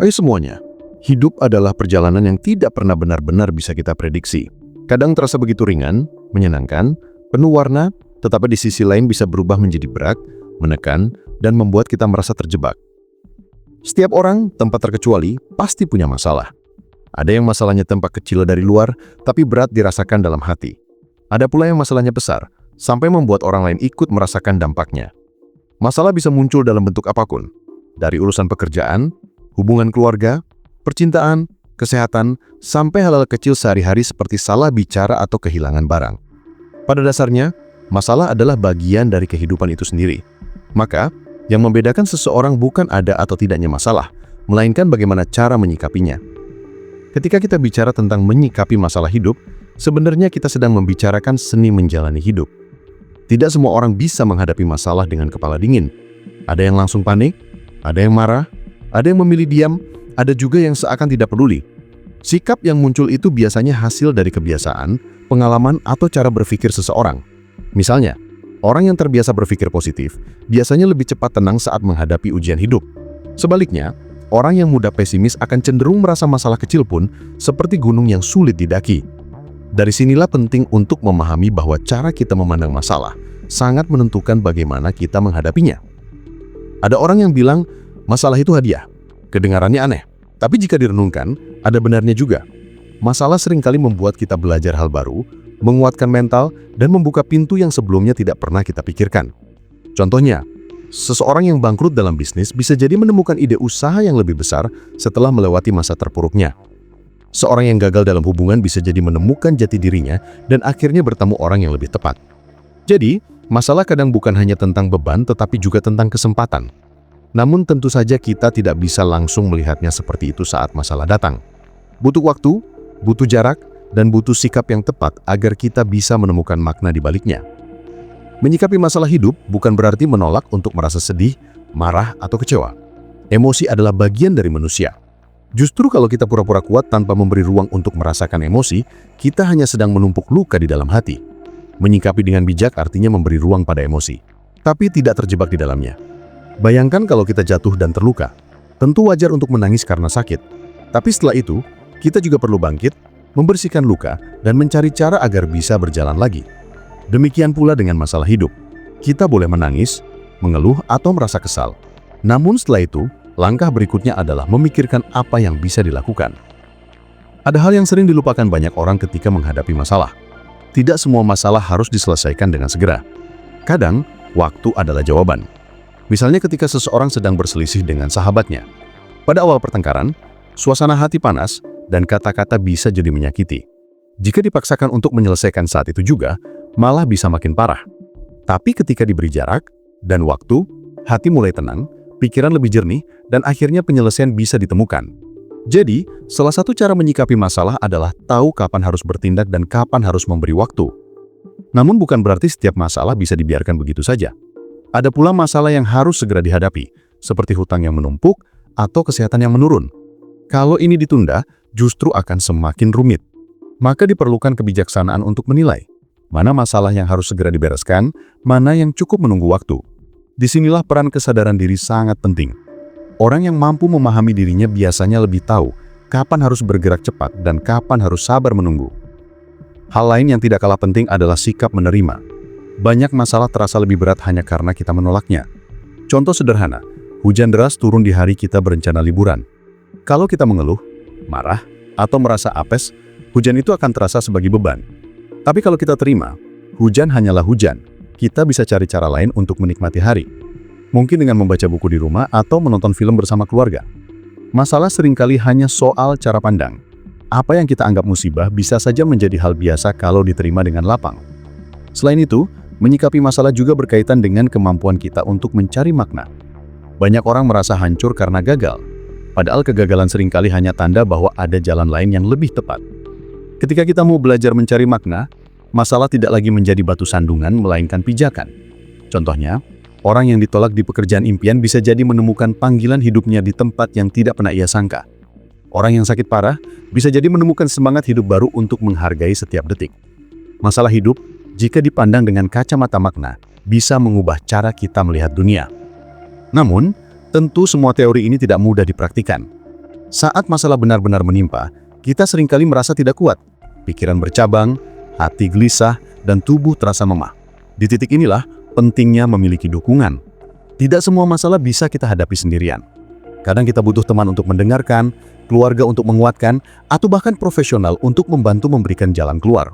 Ayo semuanya, hidup adalah perjalanan yang tidak pernah benar-benar bisa kita prediksi. Kadang terasa begitu ringan, menyenangkan, penuh warna, tetapi di sisi lain bisa berubah menjadi berat, menekan, dan membuat kita merasa terjebak. Setiap orang, tanpa terkecuali, pasti punya masalah. Ada yang masalahnya tampak kecil dari luar, tapi berat dirasakan dalam hati. Ada pula yang masalahnya besar, sampai membuat orang lain ikut merasakan dampaknya. Masalah bisa muncul dalam bentuk apapun, dari urusan pekerjaan, hubungan keluarga, percintaan, kesehatan, sampai hal-hal kecil sehari-hari seperti salah bicara atau kehilangan barang. Pada dasarnya, masalah adalah bagian dari kehidupan itu sendiri. Maka, yang membedakan seseorang bukan ada atau tidaknya masalah, melainkan bagaimana cara menyikapinya. Ketika kita bicara tentang menyikapi masalah hidup, sebenarnya kita sedang membicarakan seni menjalani hidup. Tidak semua orang bisa menghadapi masalah dengan kepala dingin. Ada yang langsung panik, ada yang marah, ada yang memilih diam, ada juga yang seakan tidak peduli. Sikap yang muncul itu biasanya hasil dari kebiasaan, pengalaman, atau cara berpikir seseorang. Misalnya, orang yang terbiasa berpikir positif biasanya lebih cepat tenang saat menghadapi ujian hidup. Sebaliknya, orang yang mudah pesimis akan cenderung merasa masalah kecil pun seperti gunung yang sulit didaki. Dari sinilah penting untuk memahami bahwa cara kita memandang masalah sangat menentukan bagaimana kita menghadapinya. Ada orang yang bilang, masalah itu hadiah. Kedengarannya aneh, tapi jika direnungkan, ada benarnya juga. Masalah seringkali membuat kita belajar hal baru, menguatkan mental, dan membuka pintu yang sebelumnya tidak pernah kita pikirkan. Contohnya, seseorang yang bangkrut dalam bisnis bisa jadi menemukan ide usaha yang lebih besar setelah melewati masa terpuruknya. Seorang yang gagal dalam hubungan bisa jadi menemukan jati dirinya dan akhirnya bertemu orang yang lebih tepat. Jadi, masalah kadang bukan hanya tentang beban tetapi juga tentang kesempatan. Namun tentu saja kita tidak bisa langsung melihatnya seperti itu saat masalah datang. Butuh waktu, butuh jarak, dan butuh sikap yang tepat agar kita bisa menemukan makna di baliknya. Menyikapi masalah hidup bukan berarti menolak untuk merasa sedih, marah, atau kecewa. Emosi adalah bagian dari manusia. Justru kalau kita pura-pura kuat tanpa memberi ruang untuk merasakan emosi, kita hanya sedang menumpuk luka di dalam hati. Menyikapi dengan bijak artinya memberi ruang pada emosi, tapi tidak terjebak di dalamnya. Bayangkan kalau kita jatuh dan terluka. Tentu wajar untuk menangis karena sakit. Tapi setelah itu, kita juga perlu bangkit, membersihkan luka, dan mencari cara agar bisa berjalan lagi. Demikian pula dengan masalah hidup. Kita boleh menangis, mengeluh, atau merasa kesal. Namun setelah itu, langkah berikutnya adalah memikirkan apa yang bisa dilakukan. Ada hal yang sering dilupakan banyak orang ketika menghadapi masalah. Tidak semua masalah harus diselesaikan dengan segera. Kadang, waktu adalah jawaban. Misalnya ketika seseorang sedang berselisih dengan sahabatnya. Pada awal pertengkaran, suasana hati panas dan kata-kata bisa jadi menyakiti. Jika dipaksakan untuk menyelesaikan saat itu juga, malah bisa makin parah. Tapi ketika diberi jarak dan waktu, hati mulai tenang, pikiran lebih jernih, dan akhirnya penyelesaian bisa ditemukan. Jadi, salah satu cara menyikapi masalah adalah tahu kapan harus bertindak dan kapan harus memberi waktu. Namun bukan berarti setiap masalah bisa dibiarkan begitu saja. Ada pula masalah yang harus segera dihadapi, seperti hutang yang menumpuk atau kesehatan yang menurun. Kalau ini ditunda, justru akan semakin rumit. Maka diperlukan kebijaksanaan untuk menilai mana masalah yang harus segera dibereskan, mana yang cukup menunggu waktu. Disinilah peran kesadaran diri sangat penting. Orang yang mampu memahami dirinya biasanya lebih tahu kapan harus bergerak cepat dan kapan harus sabar menunggu. Hal lain yang tidak kalah penting adalah sikap menerima. Banyak masalah terasa lebih berat hanya karena kita menolaknya. Contoh sederhana, hujan deras turun di hari kita berencana liburan. Kalau kita mengeluh, marah, atau merasa apes, hujan itu akan terasa sebagai beban. Tapi kalau kita terima, hujan hanyalah hujan. Kita bisa cari cara lain untuk menikmati hari. Mungkin dengan membaca buku di rumah atau menonton film bersama keluarga. Masalah seringkali hanya soal cara pandang. Apa yang kita anggap musibah bisa saja menjadi hal biasa kalau diterima dengan lapang. Selain itu, menyikapi masalah juga berkaitan dengan kemampuan kita untuk mencari makna. Banyak orang merasa hancur karena gagal, padahal kegagalan seringkali hanya tanda bahwa ada jalan lain yang lebih tepat. Ketika kita mau belajar mencari makna, masalah tidak lagi menjadi batu sandungan, melainkan pijakan. Contohnya, orang yang ditolak di pekerjaan impian bisa jadi menemukan panggilan hidupnya di tempat yang tidak pernah ia sangka. Orang yang sakit parah bisa jadi menemukan semangat hidup baru untuk menghargai setiap detik. Masalah hidup, jika dipandang dengan kacamata makna, bisa mengubah cara kita melihat dunia. Namun, tentu semua teori ini tidak mudah dipraktikkan. Saat masalah benar-benar menimpa, kita seringkali merasa tidak kuat. Pikiran bercabang, hati gelisah, dan tubuh terasa lemah. Di titik inilah pentingnya memiliki dukungan. Tidak semua masalah bisa kita hadapi sendirian. Kadang kita butuh teman untuk mendengarkan, keluarga untuk menguatkan, atau bahkan profesional untuk membantu memberikan jalan keluar.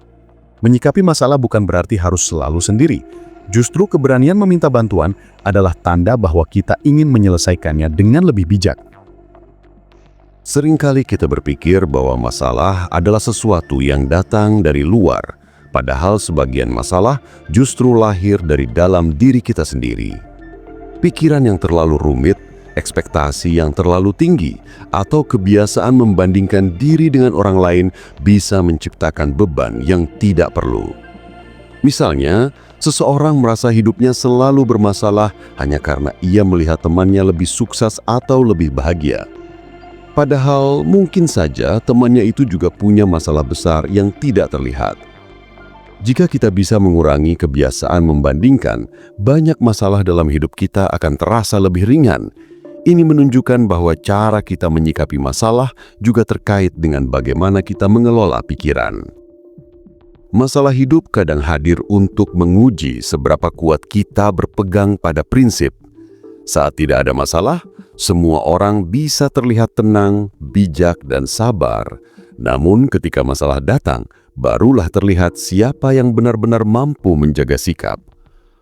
Menyikapi masalah bukan berarti harus selalu sendiri. Justru keberanian meminta bantuan adalah tanda bahwa kita ingin menyelesaikannya dengan lebih bijak. Seringkali kita berpikir bahwa masalah adalah sesuatu yang datang dari luar, padahal sebagian masalah justru lahir dari dalam diri kita sendiri. Pikiran yang terlalu rumit, ekspektasi yang terlalu tinggi, atau kebiasaan membandingkan diri dengan orang lain bisa menciptakan beban yang tidak perlu. Misalnya, seseorang merasa hidupnya selalu bermasalah hanya karena ia melihat temannya lebih sukses atau lebih bahagia. Padahal mungkin saja temannya itu juga punya masalah besar yang tidak terlihat. Jika kita bisa mengurangi kebiasaan membandingkan, banyak masalah dalam hidup kita akan terasa lebih ringan. Ini menunjukkan bahwa cara kita menyikapi masalah juga terkait dengan bagaimana kita mengelola pikiran. Masalah hidup kadang hadir untuk menguji seberapa kuat kita berpegang pada prinsip. Saat tidak ada masalah, semua orang bisa terlihat tenang, bijak, dan sabar. Namun ketika masalah datang, barulah terlihat siapa yang benar-benar mampu menjaga sikap.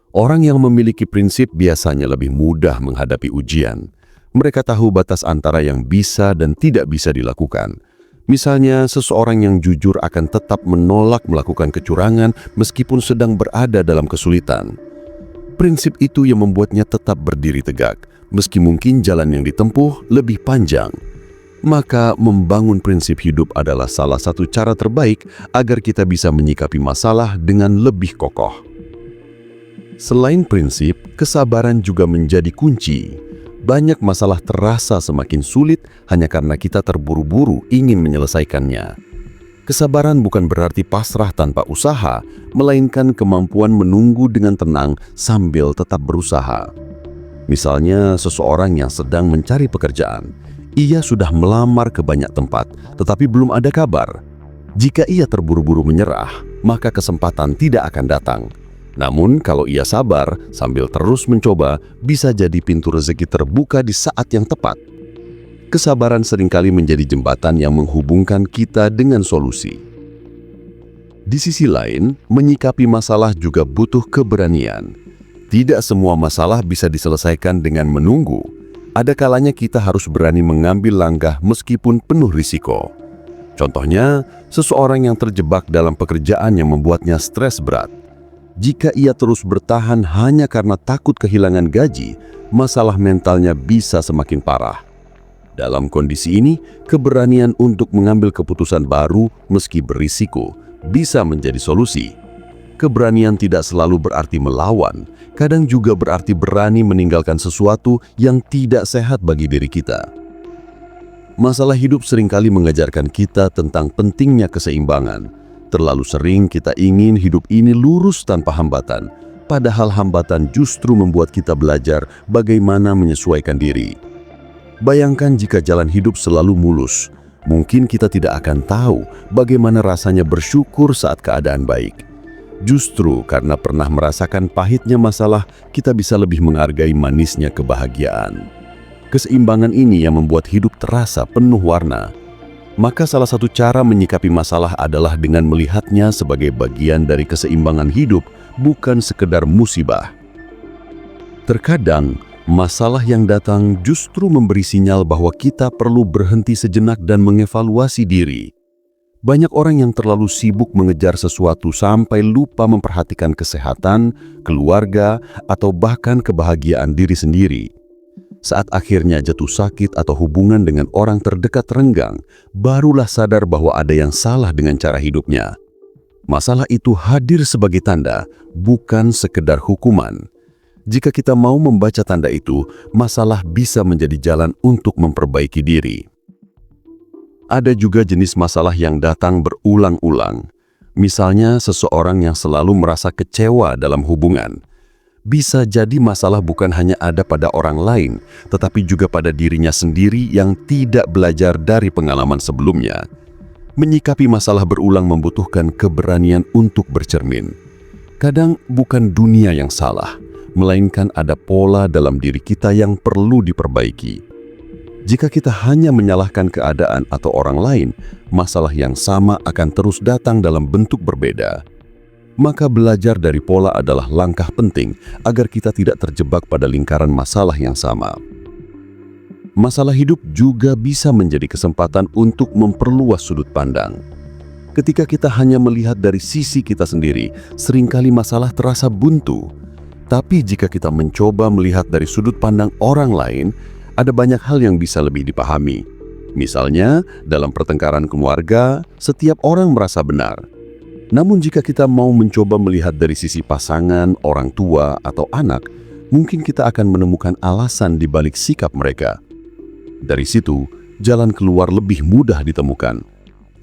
Orang yang memiliki prinsip biasanya lebih mudah menghadapi ujian. Mereka tahu batas antara yang bisa dan tidak bisa dilakukan. Misalnya, seseorang yang jujur akan tetap menolak melakukan kecurangan meskipun sedang berada dalam kesulitan. Prinsip itu yang membuatnya tetap berdiri tegak, meski mungkin jalan yang ditempuh lebih panjang. Maka membangun prinsip hidup adalah salah satu cara terbaik agar kita bisa menyikapi masalah dengan lebih kokoh. Selain prinsip, kesabaran juga menjadi kunci. Banyak masalah terasa semakin sulit hanya karena kita terburu-buru ingin menyelesaikannya. Kesabaran bukan berarti pasrah tanpa usaha, melainkan kemampuan menunggu dengan tenang sambil tetap berusaha. Misalnya, seseorang yang sedang mencari pekerjaan. Ia sudah melamar ke banyak tempat, tetapi belum ada kabar. Jika ia terburu-buru menyerah, maka kesempatan tidak akan datang. Namun, kalau ia sabar sambil terus mencoba, bisa jadi pintu rezeki terbuka di saat yang tepat. Kesabaran seringkali menjadi jembatan yang menghubungkan kita dengan solusi. Di sisi lain, menyikapi masalah juga butuh keberanian. Tidak semua masalah bisa diselesaikan dengan menunggu. Ada kalanya kita harus berani mengambil langkah meskipun penuh risiko. Contohnya, seseorang yang terjebak dalam pekerjaan yang membuatnya stres berat. Jika ia terus bertahan hanya karena takut kehilangan gaji, masalah mentalnya bisa semakin parah. Dalam kondisi ini, keberanian untuk mengambil keputusan baru meski berisiko bisa menjadi solusi. Keberanian tidak selalu berarti melawan, kadang juga berarti berani meninggalkan sesuatu yang tidak sehat bagi diri kita. Masalah hidup seringkali mengajarkan kita tentang pentingnya keseimbangan. Terlalu sering kita ingin hidup ini lurus tanpa hambatan, padahal hambatan justru membuat kita belajar bagaimana menyesuaikan diri. Bayangkan jika jalan hidup selalu mulus, mungkin kita tidak akan tahu bagaimana rasanya bersyukur saat keadaan baik. Justru karena pernah merasakan pahitnya masalah, kita bisa lebih menghargai manisnya kebahagiaan. Keseimbangan ini yang membuat hidup terasa penuh warna. Maka salah satu cara menyikapi masalah adalah dengan melihatnya sebagai bagian dari keseimbangan hidup, bukan sekedar musibah. Terkadang, masalah yang datang justru memberi sinyal bahwa kita perlu berhenti sejenak dan mengevaluasi diri. Banyak orang yang terlalu sibuk mengejar sesuatu sampai lupa memperhatikan kesehatan, keluarga, atau bahkan kebahagiaan diri sendiri. Saat akhirnya jatuh sakit atau hubungan dengan orang terdekat renggang, barulah sadar bahwa ada yang salah dengan cara hidupnya. Masalah itu hadir sebagai tanda, bukan sekedar hukuman. Jika kita mau membaca tanda itu, masalah bisa menjadi jalan untuk memperbaiki diri. Ada juga jenis masalah yang datang berulang-ulang. Misalnya seseorang yang selalu merasa kecewa dalam hubungan. Bisa jadi masalah bukan hanya ada pada orang lain, tetapi juga pada dirinya sendiri yang tidak belajar dari pengalaman sebelumnya. Menyikapi masalah berulang membutuhkan keberanian untuk bercermin. Kadang bukan dunia yang salah, melainkan ada pola dalam diri kita yang perlu diperbaiki. Jika kita hanya menyalahkan keadaan atau orang lain, masalah yang sama akan terus datang dalam bentuk berbeda. Maka belajar dari pola adalah langkah penting agar kita tidak terjebak pada lingkaran masalah yang sama. Masalah hidup juga bisa menjadi kesempatan untuk memperluas sudut pandang. Ketika kita hanya melihat dari sisi kita sendiri, seringkali masalah terasa buntu. Tapi jika kita mencoba melihat dari sudut pandang orang lain, ada banyak hal yang bisa lebih dipahami. Misalnya, dalam pertengkaran keluarga, setiap orang merasa benar. Namun jika kita mau mencoba melihat dari sisi pasangan, orang tua, atau anak, mungkin kita akan menemukan alasan di balik sikap mereka. Dari situ, jalan keluar lebih mudah ditemukan.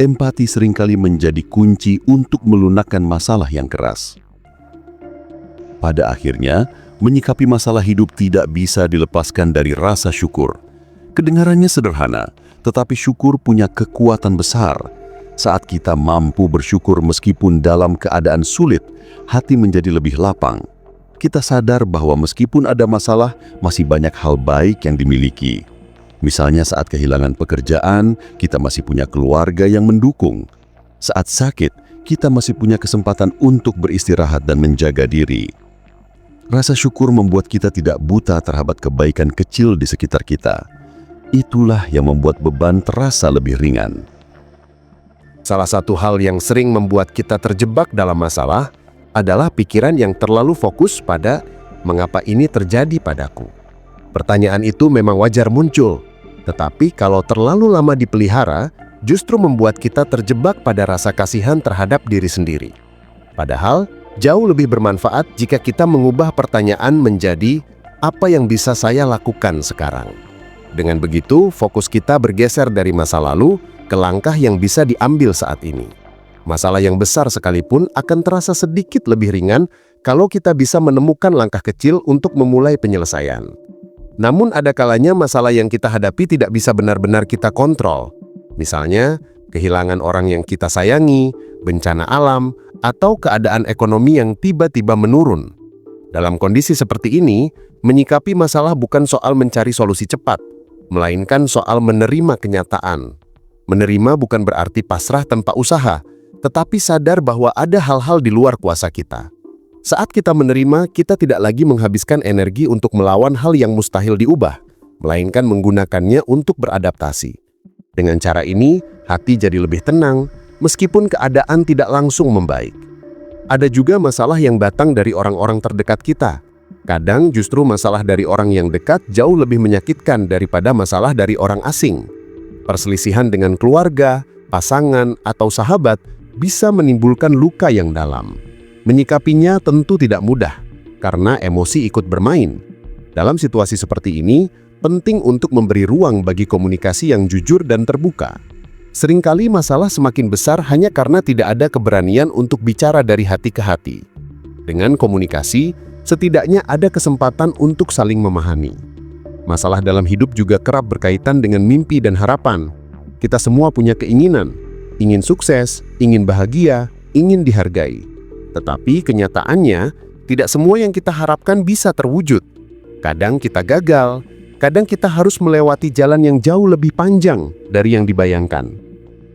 Empati seringkali menjadi kunci untuk melunakkan masalah yang keras. Pada akhirnya, menyikapi masalah hidup tidak bisa dilepaskan dari rasa syukur. Kedengarannya sederhana, tetapi syukur punya kekuatan besar. Saat kita mampu bersyukur meskipun dalam keadaan sulit, hati menjadi lebih lapang. Kita sadar bahwa meskipun ada masalah, masih banyak hal baik yang dimiliki. Misalnya saat kehilangan pekerjaan, kita masih punya keluarga yang mendukung. Saat sakit, kita masih punya kesempatan untuk beristirahat dan menjaga diri. Rasa syukur membuat kita tidak buta terhadap kebaikan kecil di sekitar kita. Itulah yang membuat beban terasa lebih ringan. Salah satu hal yang sering membuat kita terjebak dalam masalah adalah pikiran yang terlalu fokus pada mengapa ini terjadi padaku. Pertanyaan itu memang wajar muncul, tetapi kalau terlalu lama dipelihara, justru membuat kita terjebak pada rasa kasihan terhadap diri sendiri. Padahal, jauh lebih bermanfaat jika kita mengubah pertanyaan menjadi apa yang bisa saya lakukan sekarang. Dengan begitu, fokus kita bergeser dari masa lalu ke langkah yang bisa diambil saat ini. Masalah yang besar sekalipun akan terasa sedikit lebih ringan kalau kita bisa menemukan langkah kecil untuk memulai penyelesaian. Namun ada kalanya masalah yang kita hadapi tidak bisa benar-benar kita kontrol. Misalnya, kehilangan orang yang kita sayangi, bencana alam, atau keadaan ekonomi yang tiba-tiba menurun. Dalam kondisi seperti ini, menyikapi masalah bukan soal mencari solusi cepat, melainkan soal menerima kenyataan. Menerima bukan berarti pasrah tanpa usaha, tetapi sadar bahwa ada hal-hal di luar kuasa kita. Saat kita menerima, kita tidak lagi menghabiskan energi untuk melawan hal yang mustahil diubah, melainkan menggunakannya untuk beradaptasi. Dengan cara ini, hati jadi lebih tenang, meskipun keadaan tidak langsung membaik. Ada juga masalah yang datang dari orang-orang terdekat kita. Kadang justru masalah dari orang yang dekat jauh lebih menyakitkan daripada masalah dari orang asing. Perselisihan dengan keluarga, pasangan, atau sahabat bisa menimbulkan luka yang dalam. Menyikapinya tentu tidak mudah, karena emosi ikut bermain. Dalam situasi seperti ini, penting untuk memberi ruang bagi komunikasi yang jujur dan terbuka. Seringkali masalah semakin besar hanya karena tidak ada keberanian untuk bicara dari hati ke hati. Dengan komunikasi, setidaknya ada kesempatan untuk saling memahami. Masalah dalam hidup juga kerap berkaitan dengan mimpi dan harapan. Kita semua punya keinginan, ingin sukses, ingin bahagia, ingin dihargai. Tetapi kenyataannya, tidak semua yang kita harapkan bisa terwujud. Kadang kita gagal, kadang kita harus melewati jalan yang jauh lebih panjang dari yang dibayangkan.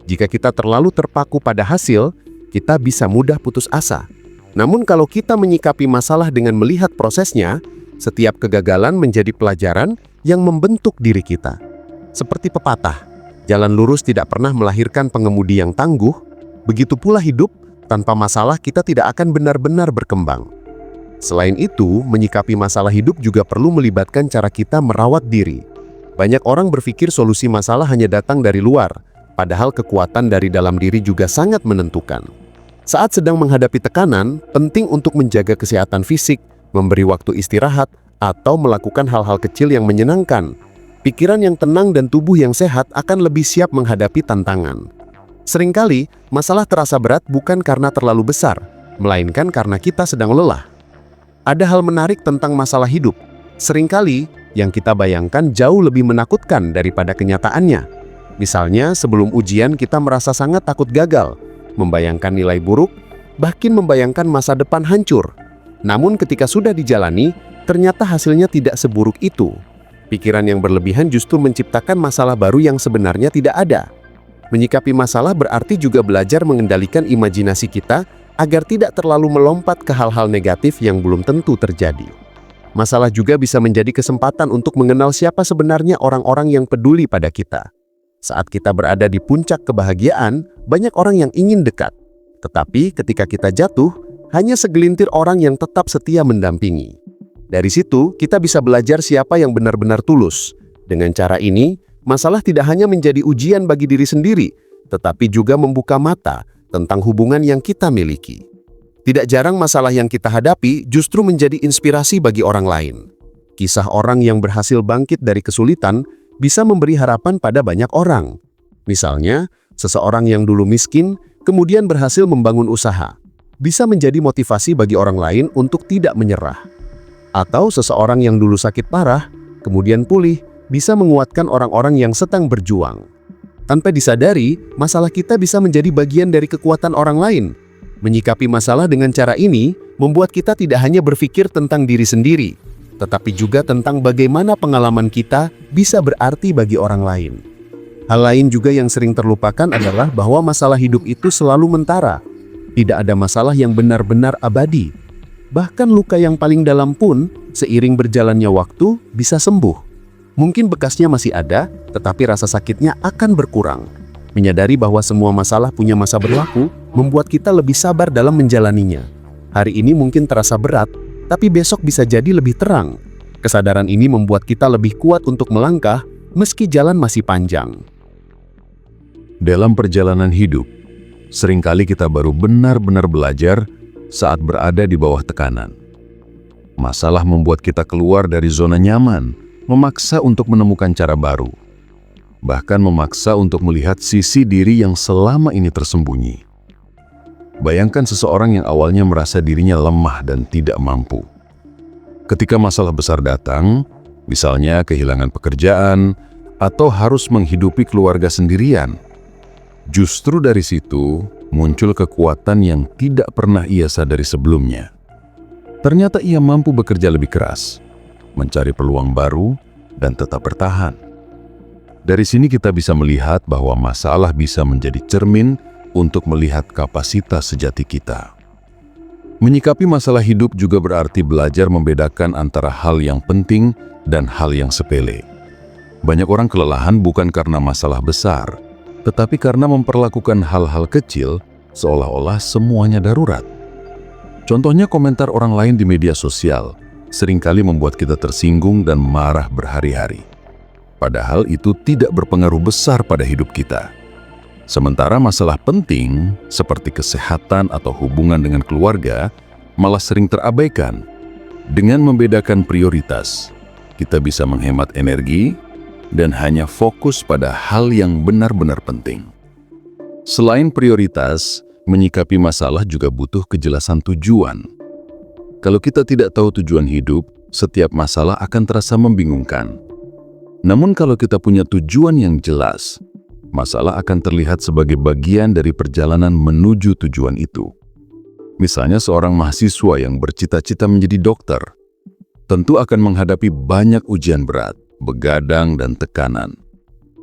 Jika kita terlalu terpaku pada hasil, kita bisa mudah putus asa. Namun kalau kita menyikapi masalah dengan melihat prosesnya, setiap kegagalan menjadi pelajaran yang membentuk diri kita. Seperti pepatah, jalan lurus tidak pernah melahirkan pengemudi yang tangguh, begitu pula hidup, tanpa masalah kita tidak akan benar-benar berkembang. Selain itu, menyikapi masalah hidup juga perlu melibatkan cara kita merawat diri. Banyak orang berpikir solusi masalah hanya datang dari luar, padahal kekuatan dari dalam diri juga sangat menentukan. Saat sedang menghadapi tekanan, penting untuk menjaga kesehatan fisik, memberi waktu istirahat, atau melakukan hal-hal kecil yang menyenangkan. Pikiran yang tenang dan tubuh yang sehat akan lebih siap menghadapi tantangan. Seringkali, masalah terasa berat bukan karena terlalu besar, melainkan karena kita sedang lelah. Ada hal menarik tentang masalah hidup. Seringkali yang kita bayangkan jauh lebih menakutkan daripada kenyataannya. Misalnya, sebelum ujian kita merasa sangat takut gagal, membayangkan nilai buruk, bahkan membayangkan masa depan hancur. Namun ketika sudah dijalani, ternyata hasilnya tidak seburuk itu. Pikiran yang berlebihan justru menciptakan masalah baru yang sebenarnya tidak ada. Menyikapi masalah berarti juga belajar mengendalikan imajinasi kita agar tidak terlalu melompat ke hal-hal negatif yang belum tentu terjadi. Masalah juga bisa menjadi kesempatan untuk mengenal siapa sebenarnya orang-orang yang peduli pada kita. Saat kita berada di puncak kebahagiaan, banyak orang yang ingin dekat. Tetapi ketika kita jatuh, hanya segelintir orang yang tetap setia mendampingi. Dari situ, kita bisa belajar siapa yang benar-benar tulus. Dengan cara ini, masalah tidak hanya menjadi ujian bagi diri sendiri, tetapi juga membuka mata tentang hubungan yang kita miliki. Tidak jarang masalah yang kita hadapi justru menjadi inspirasi bagi orang lain. Kisah orang yang berhasil bangkit dari kesulitan bisa memberi harapan pada banyak orang. Misalnya, seseorang yang dulu miskin, kemudian berhasil membangun usaha, bisa menjadi motivasi bagi orang lain untuk tidak menyerah. Atau seseorang yang dulu sakit parah, kemudian pulih, bisa menguatkan orang-orang yang sedang berjuang. Tanpa disadari, masalah kita bisa menjadi bagian dari kekuatan orang lain. Menyikapi masalah dengan cara ini, membuat kita tidak hanya berpikir tentang diri sendiri, tetapi juga tentang bagaimana pengalaman kita bisa berarti bagi orang lain. Hal lain juga yang sering terlupakan adalah bahwa masalah hidup itu selalu mentara. Tidak ada masalah yang benar-benar abadi. Bahkan luka yang paling dalam pun, seiring berjalannya waktu, bisa sembuh. Mungkin bekasnya masih ada, tetapi rasa sakitnya akan berkurang. Menyadari bahwa semua masalah punya masa berlaku, membuat kita lebih sabar dalam menjalaninya. Hari ini mungkin terasa berat, tapi besok bisa jadi lebih terang. Kesadaran ini membuat kita lebih kuat untuk melangkah, meski jalan masih panjang. Dalam perjalanan hidup, seringkali kita baru benar-benar belajar saat berada di bawah tekanan. Masalah membuat kita keluar dari zona nyaman, memaksa untuk menemukan cara baru, bahkan memaksa untuk melihat sisi diri yang selama ini tersembunyi. Bayangkan seseorang yang awalnya merasa dirinya lemah dan tidak mampu. Ketika masalah besar datang, misalnya kehilangan pekerjaan atau harus menghidupi keluarga sendirian, justru dari situ muncul kekuatan yang tidak pernah ia sadari sebelumnya. Ternyata ia mampu bekerja lebih keras, mencari peluang baru, dan tetap bertahan. Dari sini kita bisa melihat bahwa masalah bisa menjadi cermin untuk melihat kapasitas sejati kita. Menyikapi masalah hidup juga berarti belajar membedakan antara hal yang penting dan hal yang sepele. Banyak orang kelelahan bukan karena masalah besar, tetapi karena memperlakukan hal-hal kecil seolah-olah semuanya darurat. Contohnya komentar orang lain di media sosial seringkali membuat kita tersinggung dan marah berhari-hari. Padahal itu tidak berpengaruh besar pada hidup kita. Sementara masalah penting seperti kesehatan atau hubungan dengan keluarga malah sering terabaikan. Dengan membedakan prioritas, kita bisa menghemat energi dan hanya fokus pada hal yang benar-benar penting. Selain prioritas, menyikapi masalah juga butuh kejelasan tujuan. Kalau kita tidak tahu tujuan hidup, setiap masalah akan terasa membingungkan. Namun kalau kita punya tujuan yang jelas, masalah akan terlihat sebagai bagian dari perjalanan menuju tujuan itu. Misalnya seorang mahasiswa yang bercita-cita menjadi dokter, tentu akan menghadapi banyak ujian berat, begadang, dan tekanan.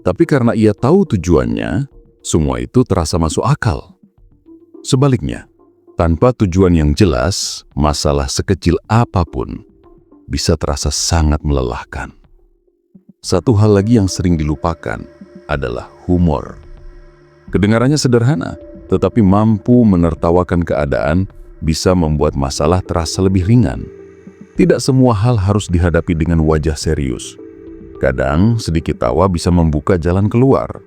Tapi karena ia tahu tujuannya, semua itu terasa masuk akal. Sebaliknya, tanpa tujuan yang jelas, masalah sekecil apapun bisa terasa sangat melelahkan. Satu hal lagi yang sering dilupakan adalah humor. Kedengarannya sederhana, tetapi mampu menertawakan keadaan bisa membuat masalah terasa lebih ringan. Tidak semua hal harus dihadapi dengan wajah serius. Kadang sedikit tawa bisa membuka jalan keluar.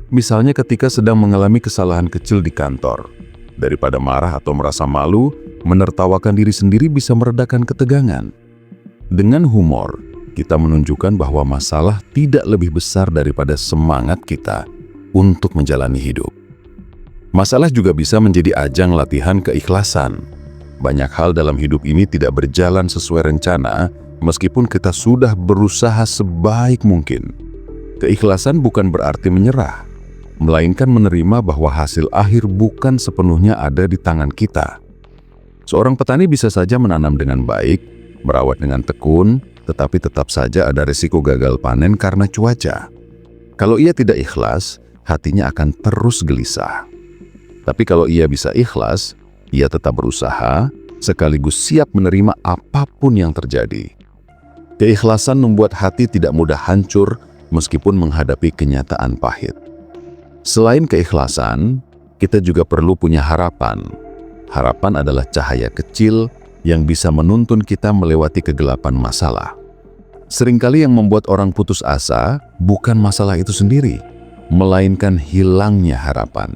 Misalnya ketika sedang mengalami kesalahan kecil di kantor. Daripada marah atau merasa malu, menertawakan diri sendiri bisa meredakan ketegangan. Dengan humor, kita menunjukkan bahwa masalah tidak lebih besar daripada semangat kita untuk menjalani hidup. Masalah juga bisa menjadi ajang latihan keikhlasan. Banyak hal dalam hidup ini tidak berjalan sesuai rencana, meskipun kita sudah berusaha sebaik mungkin. Keikhlasan bukan berarti menyerah, melainkan menerima bahwa hasil akhir bukan sepenuhnya ada di tangan kita. Seorang petani bisa saja menanam dengan baik, merawat dengan tekun, tetapi tetap saja ada risiko gagal panen karena cuaca. Kalau ia tidak ikhlas, hatinya akan terus gelisah. Tapi kalau ia bisa ikhlas, ia tetap berusaha, sekaligus siap menerima apapun yang terjadi. Keikhlasan membuat hati tidak mudah hancur meskipun menghadapi kenyataan pahit. Selain keikhlasan, kita juga perlu punya harapan. Harapan adalah cahaya kecil yang bisa menuntun kita melewati kegelapan masalah. Seringkali yang membuat orang putus asa bukan masalah itu sendiri, melainkan hilangnya harapan.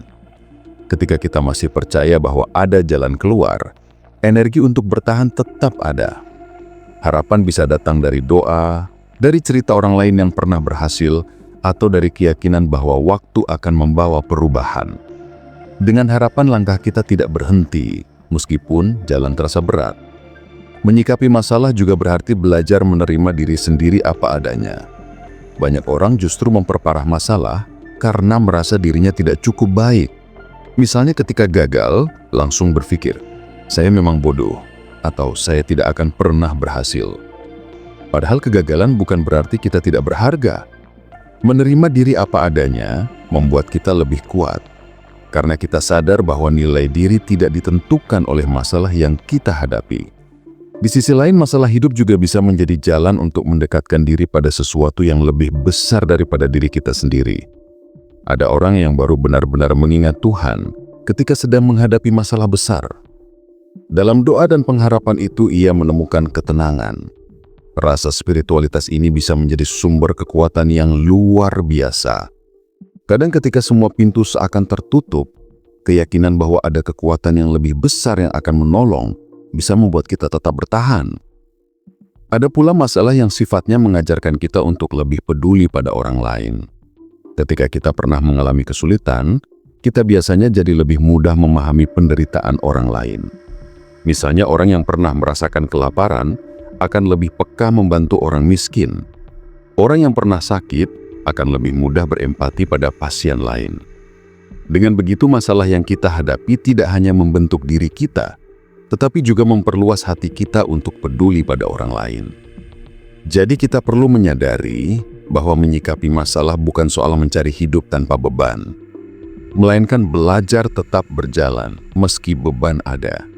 Ketika kita masih percaya bahwa ada jalan keluar, energi untuk bertahan tetap ada. Harapan bisa datang dari doa, dari cerita orang lain yang pernah berhasil, atau dari keyakinan bahwa waktu akan membawa perubahan. Dengan harapan langkah kita tidak berhenti, meskipun jalan terasa berat. Menyikapi masalah juga berarti belajar menerima diri sendiri apa adanya. Banyak orang justru memperparah masalah karena merasa dirinya tidak cukup baik. Misalnya ketika gagal, langsung berpikir, saya memang bodoh, atau saya tidak akan pernah berhasil. Padahal kegagalan bukan berarti kita tidak berharga. Menerima diri apa adanya membuat kita lebih kuat, karena kita sadar bahwa nilai diri tidak ditentukan oleh masalah yang kita hadapi. Di sisi lain, masalah hidup juga bisa menjadi jalan untuk mendekatkan diri pada sesuatu yang lebih besar daripada diri kita sendiri. Ada orang yang baru benar-benar mengingat Tuhan ketika sedang menghadapi masalah besar. Dalam doa dan pengharapan itu, ia menemukan ketenangan. Rasa spiritualitas ini bisa menjadi sumber kekuatan yang luar biasa. Kadang ketika semua pintu seakan tertutup, keyakinan bahwa ada kekuatan yang lebih besar yang akan menolong bisa membuat kita tetap bertahan. Ada pula masalah yang sifatnya mengajarkan kita untuk lebih peduli pada orang lain. Ketika kita pernah mengalami kesulitan, kita biasanya jadi lebih mudah memahami penderitaan orang lain. Misalnya orang yang pernah merasakan kelaparan akan lebih peka membantu orang miskin. Orang yang pernah sakit akan lebih mudah berempati pada pasien lain. Dengan begitu, masalah yang kita hadapi tidak hanya membentuk diri kita, tetapi juga memperluas hati kita untuk peduli pada orang lain. Jadi kita perlu menyadari bahwa menyikapi masalah bukan soal mencari hidup tanpa beban, melainkan belajar tetap berjalan meski beban ada.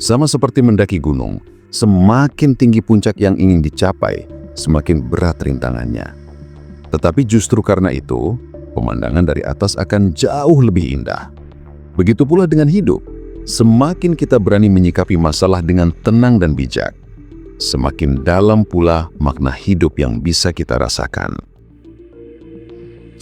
Sama seperti mendaki gunung, semakin tinggi puncak yang ingin dicapai, semakin berat rintangannya. Tetapi justru karena itu, pemandangan dari atas akan jauh lebih indah. Begitu pula dengan hidup. Semakin kita berani menyikapi masalah dengan tenang dan bijak, semakin dalam pula makna hidup yang bisa kita rasakan.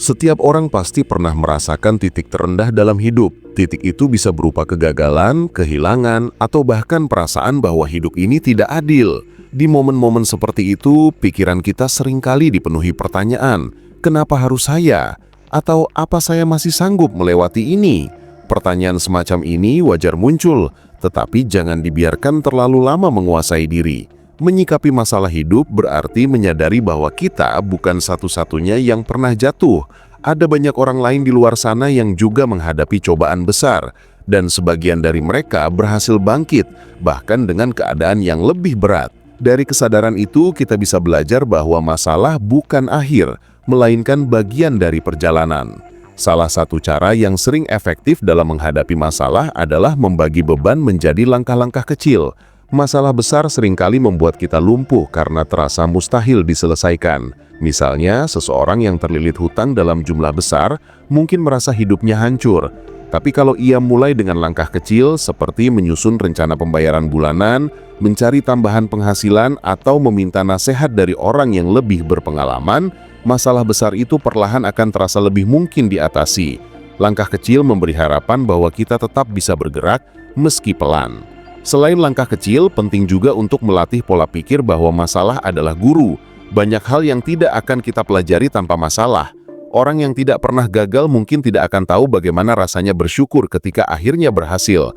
Setiap orang pasti pernah merasakan titik terendah dalam hidup. Titik itu bisa berupa kegagalan, kehilangan, atau bahkan perasaan bahwa hidup ini tidak adil. Di momen-momen seperti itu, pikiran kita seringkali dipenuhi pertanyaan, kenapa harus saya? Atau apa saya masih sanggup melewati ini? Pertanyaan semacam ini wajar muncul, tetapi jangan dibiarkan terlalu lama menguasai diri. Menyikapi masalah hidup berarti menyadari bahwa kita bukan satu-satunya yang pernah jatuh. Ada banyak orang lain di luar sana yang juga menghadapi cobaan besar, dan sebagian dari mereka berhasil bangkit, bahkan dengan keadaan yang lebih berat. Dari kesadaran itu, kita bisa belajar bahwa masalah bukan akhir, melainkan bagian dari perjalanan. Salah satu cara yang sering efektif dalam menghadapi masalah adalah membagi beban menjadi langkah-langkah kecil. Masalah besar seringkali membuat kita lumpuh karena terasa mustahil diselesaikan. Misalnya, seseorang yang terlilit hutang dalam jumlah besar mungkin merasa hidupnya hancur. Tapi kalau ia mulai dengan langkah kecil seperti menyusun rencana pembayaran bulanan, mencari tambahan penghasilan, atau meminta nasihat dari orang yang lebih berpengalaman, masalah besar itu perlahan akan terasa lebih mungkin diatasi. Langkah kecil memberi harapan bahwa kita tetap bisa bergerak meski pelan. Selain langkah kecil, penting juga untuk melatih pola pikir bahwa masalah adalah guru. Banyak hal yang tidak akan kita pelajari tanpa masalah. Orang yang tidak pernah gagal mungkin tidak akan tahu bagaimana rasanya bersyukur ketika akhirnya berhasil.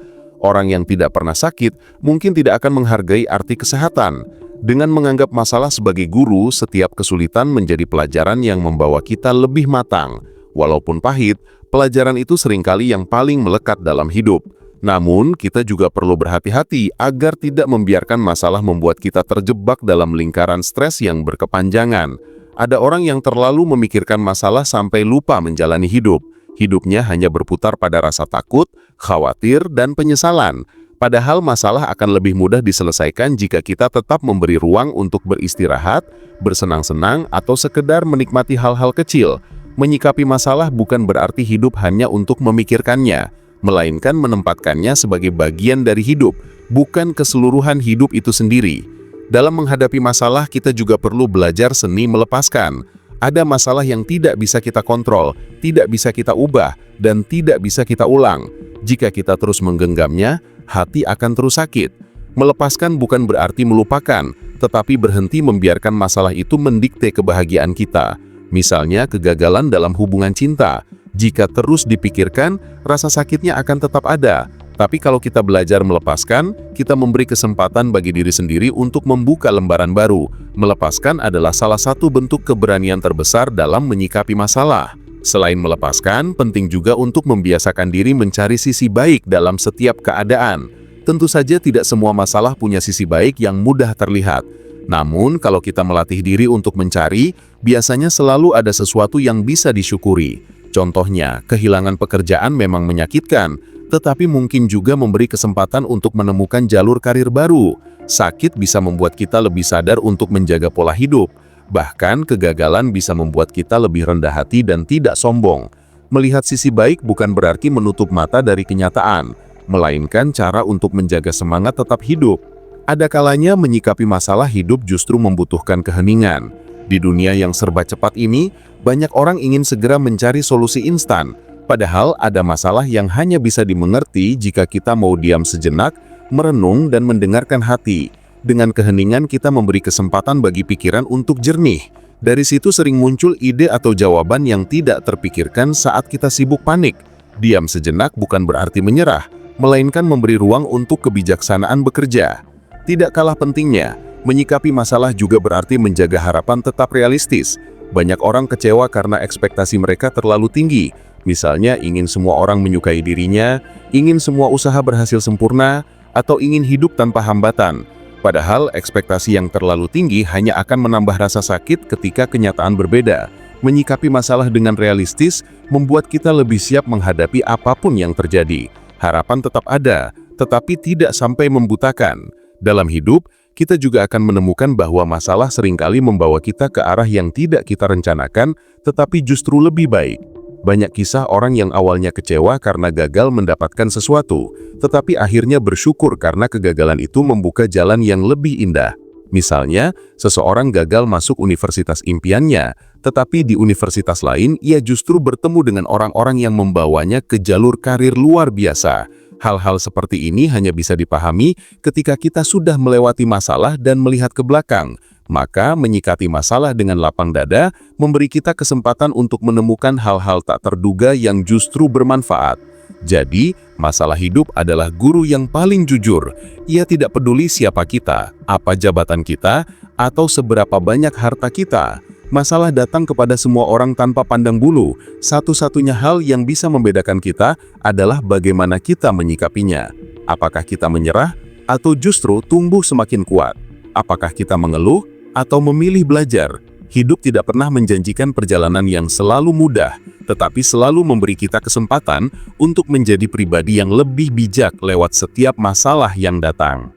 Orang yang tidak pernah sakit mungkin tidak akan menghargai arti kesehatan. Dengan menganggap masalah sebagai guru, setiap kesulitan menjadi pelajaran yang membawa kita lebih matang. Walaupun pahit, pelajaran itu seringkali yang paling melekat dalam hidup. Namun, kita juga perlu berhati-hati agar tidak membiarkan masalah membuat kita terjebak dalam lingkaran stres yang berkepanjangan. Ada orang yang terlalu memikirkan masalah sampai lupa menjalani hidup. Hidupnya hanya berputar pada rasa takut, khawatir, dan penyesalan. Padahal masalah akan lebih mudah diselesaikan jika kita tetap memberi ruang untuk beristirahat, bersenang-senang, atau sekedar menikmati hal-hal kecil. Menyikapi masalah bukan berarti hidup hanya untuk memikirkannya, melainkan menempatkannya sebagai bagian dari hidup, bukan keseluruhan hidup itu sendiri. Dalam menghadapi masalah, kita juga perlu belajar seni melepaskan. Ada masalah yang tidak bisa kita kontrol, tidak bisa kita ubah, dan tidak bisa kita ulang. Jika kita terus menggenggamnya, hati akan terus sakit. Melepaskan bukan berarti melupakan, tetapi berhenti membiarkan masalah itu mendikte kebahagiaan kita. Misalnya kegagalan dalam hubungan cinta. Jika terus dipikirkan, rasa sakitnya akan tetap ada. Tapi kalau kita belajar melepaskan, kita memberi kesempatan bagi diri sendiri untuk membuka lembaran baru. Melepaskan adalah salah satu bentuk keberanian terbesar dalam menyikapi masalah. Selain melepaskan, penting juga untuk membiasakan diri mencari sisi baik dalam setiap keadaan. Tentu saja tidak semua masalah punya sisi baik yang mudah terlihat. Namun, kalau kita melatih diri untuk mencari, biasanya selalu ada sesuatu yang bisa disyukuri. Contohnya, kehilangan pekerjaan memang menyakitkan, tetapi mungkin juga memberi kesempatan untuk menemukan jalur karir baru. Sakit bisa membuat kita lebih sadar untuk menjaga pola hidup. Bahkan, kegagalan bisa membuat kita lebih rendah hati dan tidak sombong. Melihat sisi baik bukan berarti menutup mata dari kenyataan, melainkan cara untuk menjaga semangat tetap hidup. Ada kalanya menyikapi masalah hidup justru membutuhkan keheningan. Di dunia yang serba cepat ini, banyak orang ingin segera mencari solusi instan. Padahal ada masalah yang hanya bisa dimengerti jika kita mau diam sejenak, merenung dan mendengarkan hati. Dengan keheningan kita memberi kesempatan bagi pikiran untuk jernih. Dari situ sering muncul ide atau jawaban yang tidak terpikirkan saat kita sibuk panik. Diam sejenak bukan berarti menyerah, melainkan memberi ruang untuk kebijaksanaan bekerja. Tidak kalah pentingnya, menyikapi masalah juga berarti menjaga harapan tetap realistis. Banyak orang kecewa karena ekspektasi mereka terlalu tinggi. Misalnya ingin semua orang menyukai dirinya, ingin semua usaha berhasil sempurna, atau ingin hidup tanpa hambatan. Padahal ekspektasi yang terlalu tinggi hanya akan menambah rasa sakit ketika kenyataan berbeda. Menyikapi masalah dengan realistis membuat kita lebih siap menghadapi apapun yang terjadi. Harapan tetap ada, tetapi tidak sampai membutakan. Dalam hidup, kita juga akan menemukan bahwa masalah seringkali membawa kita ke arah yang tidak kita rencanakan, tetapi justru lebih baik. Banyak kisah orang yang awalnya kecewa karena gagal mendapatkan sesuatu, tetapi akhirnya bersyukur karena kegagalan itu membuka jalan yang lebih indah. Misalnya, seseorang gagal masuk universitas impiannya, tetapi di universitas lain ia justru bertemu dengan orang-orang yang membawanya ke jalur karir luar biasa. Hal-hal seperti ini hanya bisa dipahami ketika kita sudah melewati masalah dan melihat ke belakang. Maka menyikapi masalah dengan lapang dada memberi kita kesempatan untuk menemukan hal-hal tak terduga yang justru bermanfaat. Jadi, masalah hidup adalah guru yang paling jujur. Ia tidak peduli siapa kita, apa jabatan kita, atau seberapa banyak harta kita. Masalah datang kepada semua orang tanpa pandang bulu. Satu-satunya hal yang bisa membedakan kita adalah bagaimana kita menyikapinya. Apakah kita menyerah atau justru tumbuh semakin kuat? Apakah kita mengeluh atau memilih belajar? Hidup tidak pernah menjanjikan perjalanan yang selalu mudah, tetapi selalu memberi kita kesempatan untuk menjadi pribadi yang lebih bijak lewat setiap masalah yang datang.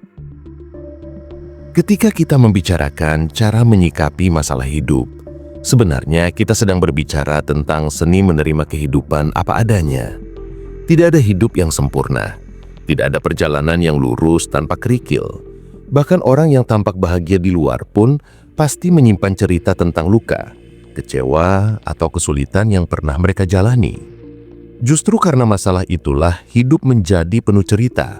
Ketika kita membicarakan cara menyikapi masalah hidup, sebenarnya kita sedang berbicara tentang seni menerima kehidupan apa adanya. Tidak ada hidup yang sempurna, tidak ada perjalanan yang lurus tanpa kerikil. Bahkan orang yang tampak bahagia di luar pun pasti menyimpan cerita tentang luka, kecewa, atau kesulitan yang pernah mereka jalani. Justru karena masalah itulah hidup menjadi penuh cerita,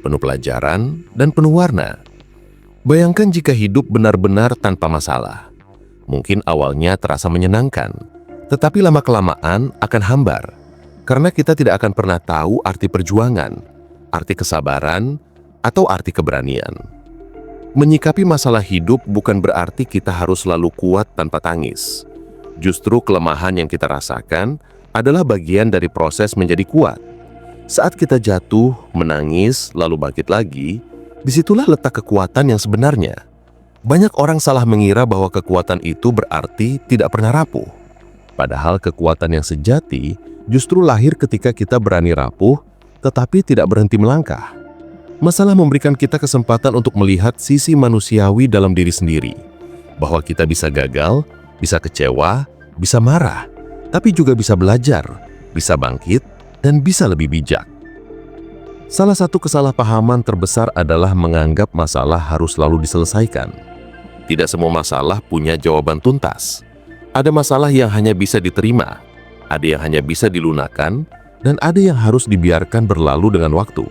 penuh pelajaran, dan penuh warna. Bayangkan jika hidup benar-benar tanpa masalah. Mungkin awalnya terasa menyenangkan, tetapi lama-kelamaan akan hambar. Karena kita tidak akan pernah tahu arti perjuangan, arti kesabaran, atau arti keberanian. Menyikapi masalah hidup bukan berarti kita harus selalu kuat tanpa tangis. Justru kelemahan yang kita rasakan adalah bagian dari proses menjadi kuat. Saat kita jatuh, menangis, lalu bangkit lagi, disitulah letak kekuatan yang sebenarnya. Banyak orang salah mengira bahwa kekuatan itu berarti tidak pernah rapuh. Padahal kekuatan yang sejati justru lahir ketika kita berani rapuh, tetapi tidak berhenti melangkah. Masalah memberikan kita kesempatan untuk melihat sisi manusiawi dalam diri sendiri. Bahwa kita bisa gagal, bisa kecewa, bisa marah, tapi juga bisa belajar, bisa bangkit, dan bisa lebih bijak. Salah satu kesalahpahaman terbesar adalah menganggap masalah harus selalu diselesaikan. Tidak semua masalah punya jawaban tuntas. Ada masalah yang hanya bisa diterima, ada yang hanya bisa dilunakkan, dan ada yang harus dibiarkan berlalu dengan waktu.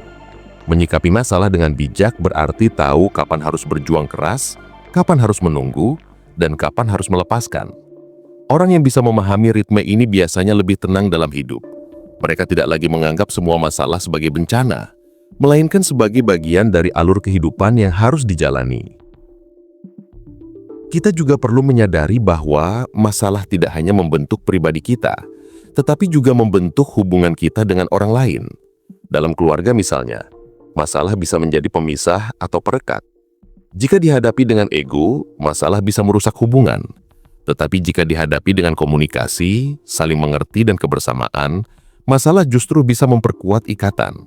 Menyikapi masalah dengan bijak berarti tahu kapan harus berjuang keras, kapan harus menunggu, dan kapan harus melepaskan. Orang yang bisa memahami ritme ini biasanya lebih tenang dalam hidup. Mereka tidak lagi menganggap semua masalah sebagai bencana, melainkan sebagai bagian dari alur kehidupan yang harus dijalani. Kita juga perlu menyadari bahwa masalah tidak hanya membentuk pribadi kita, tetapi juga membentuk hubungan kita dengan orang lain. Dalam keluarga misalnya, masalah bisa menjadi pemisah atau perekat. Jika dihadapi dengan ego, masalah bisa merusak hubungan. Tetapi jika dihadapi dengan komunikasi, saling mengerti dan kebersamaan, masalah justru bisa memperkuat ikatan.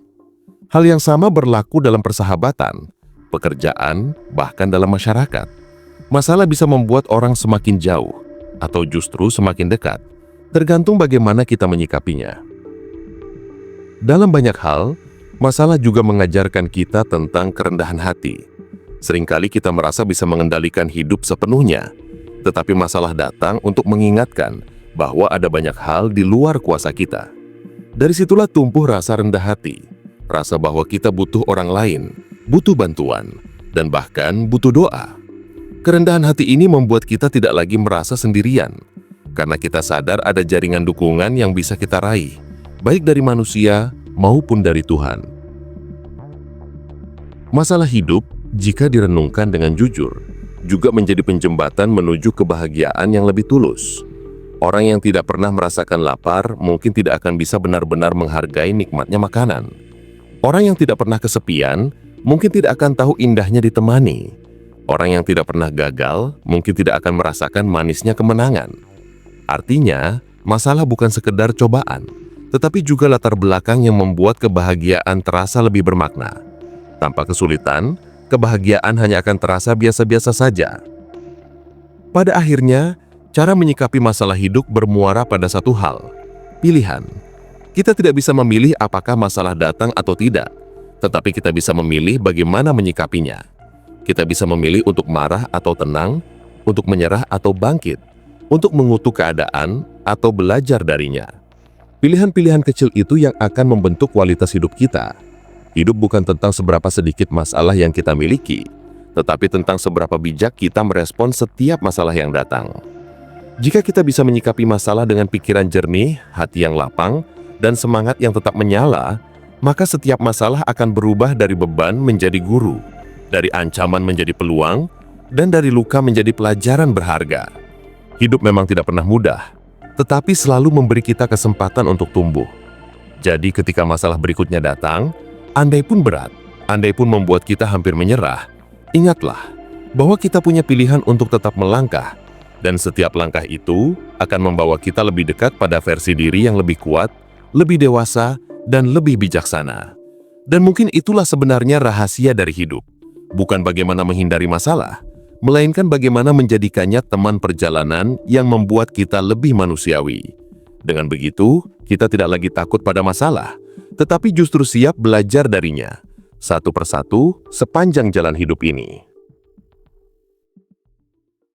Hal yang sama berlaku dalam persahabatan, pekerjaan, bahkan dalam masyarakat. Masalah bisa membuat orang semakin jauh atau justru semakin dekat, tergantung bagaimana kita menyikapinya. Dalam banyak hal, masalah juga mengajarkan kita tentang kerendahan hati. Seringkali kita merasa bisa mengendalikan hidup sepenuhnya, tetapi masalah datang untuk mengingatkan bahwa ada banyak hal di luar kuasa kita. Dari situlah tumbuh rasa rendah hati, rasa bahwa kita butuh orang lain, butuh bantuan, dan bahkan butuh doa. Kerendahan hati ini membuat kita tidak lagi merasa sendirian, karena kita sadar ada jaringan dukungan yang bisa kita raih, baik dari manusia maupun dari Tuhan. Masalah hidup, jika direnungkan dengan jujur, juga menjadi penjembatan menuju kebahagiaan yang lebih tulus. Orang yang tidak pernah merasakan lapar mungkin tidak akan bisa benar-benar menghargai nikmatnya makanan. Orang yang tidak pernah kesepian mungkin tidak akan tahu indahnya ditemani. Orang yang tidak pernah gagal mungkin tidak akan merasakan manisnya kemenangan. Artinya, masalah bukan sekedar cobaan, tetapi juga latar belakang yang membuat kebahagiaan terasa lebih bermakna. Tanpa kesulitan, kebahagiaan hanya akan terasa biasa-biasa saja. Pada akhirnya, cara menyikapi masalah hidup bermuara pada satu hal, pilihan. Kita tidak bisa memilih apakah masalah datang atau tidak, tetapi kita bisa memilih bagaimana menyikapinya. Kita bisa memilih untuk marah atau tenang, untuk menyerah atau bangkit, untuk mengutuk keadaan atau belajar darinya. Pilihan-pilihan kecil itu yang akan membentuk kualitas hidup kita. Hidup bukan tentang seberapa sedikit masalah yang kita miliki, tetapi tentang seberapa bijak kita merespons setiap masalah yang datang. Jika kita bisa menyikapi masalah dengan pikiran jernih, hati yang lapang, dan semangat yang tetap menyala, maka setiap masalah akan berubah dari beban menjadi guru, dari ancaman menjadi peluang, dan dari luka menjadi pelajaran berharga. Hidup memang tidak pernah mudah, tetapi selalu memberi kita kesempatan untuk tumbuh. Jadi ketika masalah berikutnya datang, andai pun berat, andai pun membuat kita hampir menyerah, ingatlah bahwa kita punya pilihan untuk tetap melangkah, dan setiap langkah itu akan membawa kita lebih dekat pada versi diri yang lebih kuat, lebih dewasa, dan lebih bijaksana. Dan mungkin itulah sebenarnya rahasia dari hidup. Bukan bagaimana menghindari masalah, melainkan bagaimana menjadikannya teman perjalanan yang membuat kita lebih manusiawi. Dengan begitu, kita tidak lagi takut pada masalah, tetapi justru siap belajar darinya, satu persatu sepanjang jalan hidup ini.